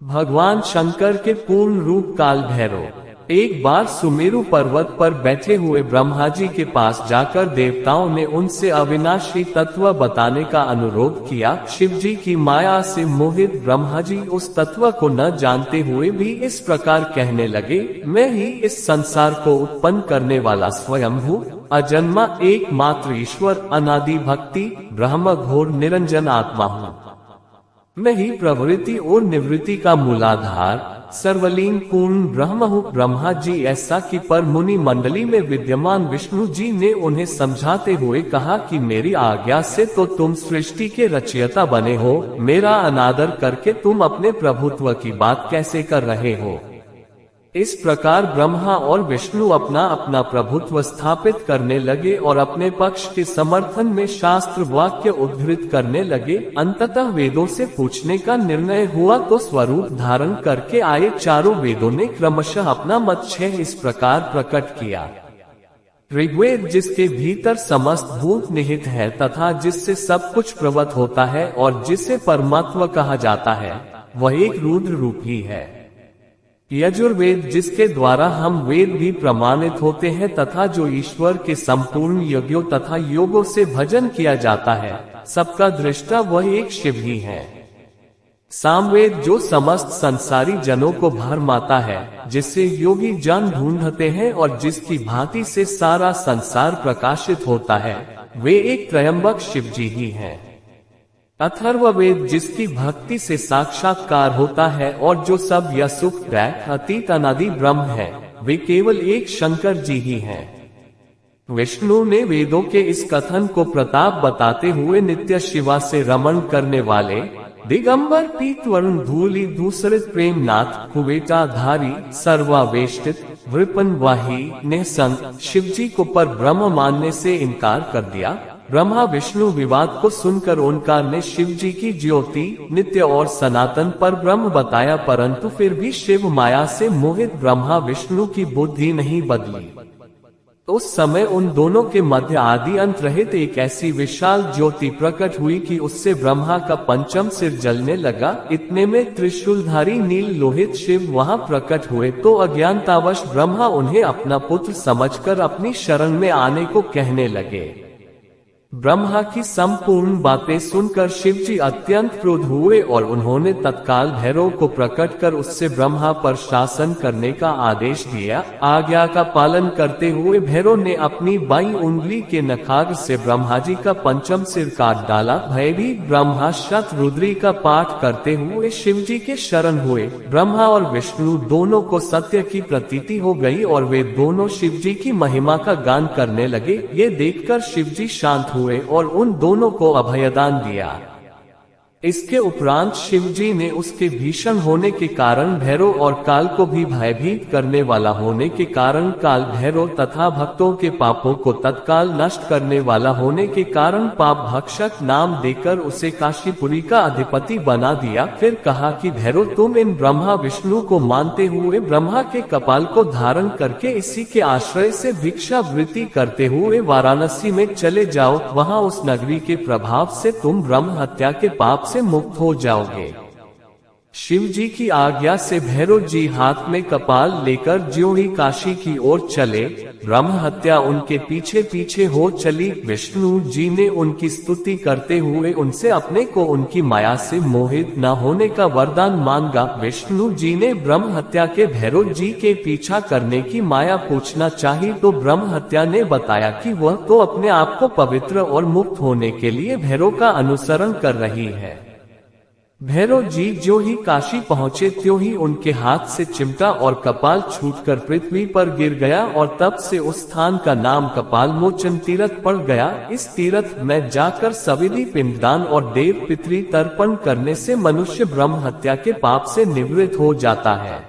भगवान शंकर के पूर्ण रूप काल भैरव एक बार सुमेरु पर्वत पर बैठे हुए ब्रह्मा जी के पास जाकर देवताओं ने उनसे अविनाशी तत्व बताने का अनुरोध किया। शिव जी की माया से मोहित ब्रह्मा जी उस तत्व को न जानते हुए भी इस प्रकार कहने लगे, मैं ही इस संसार को उत्पन्न करने वाला स्वयंभू अजन्मा एकमात्र ईश्वर अनादि भक्ति ब्रह्म घोर निरंजन आत्मा हूँ। मैं ही प्रवृत्ति और निवृत्ति का मूलाधार सर्वलीन पूर्ण ब्रह्म हूँ। ब्रह्मा जी ऐसा कि पर मुनि मंडली में विद्यमान विष्णु जी ने उन्हें समझाते हुए कहा कि मेरी आज्ञा से तो तुम सृष्टि के रचयिता बने हो, मेरा अनादर करके तुम अपने प्रभुत्व की बात कैसे कर रहे हो। इस प्रकार ब्रह्मा और विष्णु अपना अपना प्रभुत्व स्थापित करने लगे और अपने पक्ष के समर्थन में शास्त्र वाक्य उद्धृत करने लगे। अंततः वेदों से पूछने का निर्णय हुआ तो स्वरूप धारण करके आए चारों वेदों ने क्रमशः अपना मत 6 इस प्रकार प्रकट किया। ऋग्वेद जिसके भीतर समस्त भूत निहित है तथा जिससे सब कुछ प्रवत होता है और जिसे परमात्मा कहा जाता है, वह एक रुद्र रूप ही है। यजुर्वेद जिसके द्वारा हम वेद भी प्रमाणित होते हैं तथा जो ईश्वर के संपूर्ण यज्ञों तथा योगों से भजन किया जाता है, सबका दृष्टा वह एक शिव ही है। सामवेद जो समस्त संसारी जनों को भरमाता है, जिससे योगी जन ढूंढते हैं और जिसकी भांति से सारा संसार प्रकाशित होता है, वे एक त्रयंबक शिव जी ही हैं। अथर्ववेद जिसकी भक्ति से साक्षात्कार होता है और जो सब या सुख दैख अतीत अनादि ब्रह्म है, वे केवल एक शंकर जी ही हैं। विष्णु ने वेदों के इस कथन को प्रताप बताते हुए नित्य शिवा से रमण करने वाले दिगंबर पीतवर्ण धूलि दूसरित प्रेमनाथ कुवेटाधारी सर्वावेष्टित वृपन वाही निःसंग शिव जी को पर ब्रह्म मानने से इनकार कर दिया। ब्रह्मा विष्णु विवाद को सुनकर ओंकार ने शिव जी की ज्योति नित्य और सनातन पर ब्रह्म बताया, परंतु फिर भी शिव माया से मोहित ब्रह्मा विष्णु की बुद्धि नहीं बदली। उस समय उन दोनों के मध्य आदि अंत रहित एक ऐसी विशाल ज्योति प्रकट हुई कि उससे ब्रह्मा का पंचम सिर जलने लगा। इतने में त्रिशूलधारी नील लोहित शिव वहां प्रकट हुए तो अज्ञानतावश ब्रह्मा उन्हें अपना पुत्र समझकर अपनी शरण में आने को कहने लगे। ब्रह्मा की संपूर्ण बातें सुनकर शिव जी अत्यंत क्रुद्ध हुए और उन्होंने तत्काल भैरव को प्रकट कर उससे ब्रह्मा पर शासन करने का आदेश दिया। आज्ञा का पालन करते हुए भैरव ने अपनी बाईं उंगली के नखाग्र से ब्रह्मा जी का पंचम सिर काट डाला। भयभीत ब्रह्मा शतरुद्री का पाठ करते हुए शिव जी के शरण हुए। ब्रह्मा और विष्णु दोनों को सत्य की प्रतीति हो गई और वे दोनों शिव जी की महिमा का गान करने लगे। ये देखकर शिव जी शांत हुए और उन दोनों को अभयदान दिया। इसके उपरांत शिव जी ने उसके भीषण होने के कारण भैरव और काल को भी भयभीत करने वाला होने के कारण काल भैरव तथा भक्तों के पापों को तत्काल नष्ट करने वाला होने के कारण पाप भक्षक नाम देकर उसे काशीपुरी का अधिपति बना दिया। फिर कहा कि भैरव तुम इन ब्रह्मा विष्णु को मानते हुए ब्रह्मा के कपाल को धारण करके इसी के आश्रय से भिक्षा वृत्ति करते हुए वाराणसी में चले जाओ। वहाँ उस नगरी के प्रभाव से तुम ब्रह्म हत्या के पाप से मुक्त हो जाओगे। शिव जी की आज्ञा से भैरव जी हाथ में कपाल लेकर ज्यों ही काशी की ओर चले, ब्रह्म हत्या उनके पीछे पीछे हो चली। विष्णु जी ने उनकी स्तुति करते हुए उनसे अपने को उनकी माया से मोहित न होने का वरदान मांगा। विष्णु जी ने ब्रह्म हत्या के भैरव जी के पीछा करने की माया पूछना चाही तो ब्रह्म हत्या ने बताया कि वह तो अपने आप को पवित्र और मुक्त होने के लिए भैरव का अनुसरण कर रही है। भैरव जी जो ही काशी पहुँचे त्यों ही उनके हाथ से चिमटा और कपाल छूटकर पृथ्वी पर गिर गया और तब से उस स्थान का नाम कपाल मोचन तीर्थ पड़ गया। इस तीर्थ में जाकर सविधि पिंडदान और देव पितृ तर्पण करने से मनुष्य ब्रह्म हत्या के पाप से निवृत्त हो जाता है।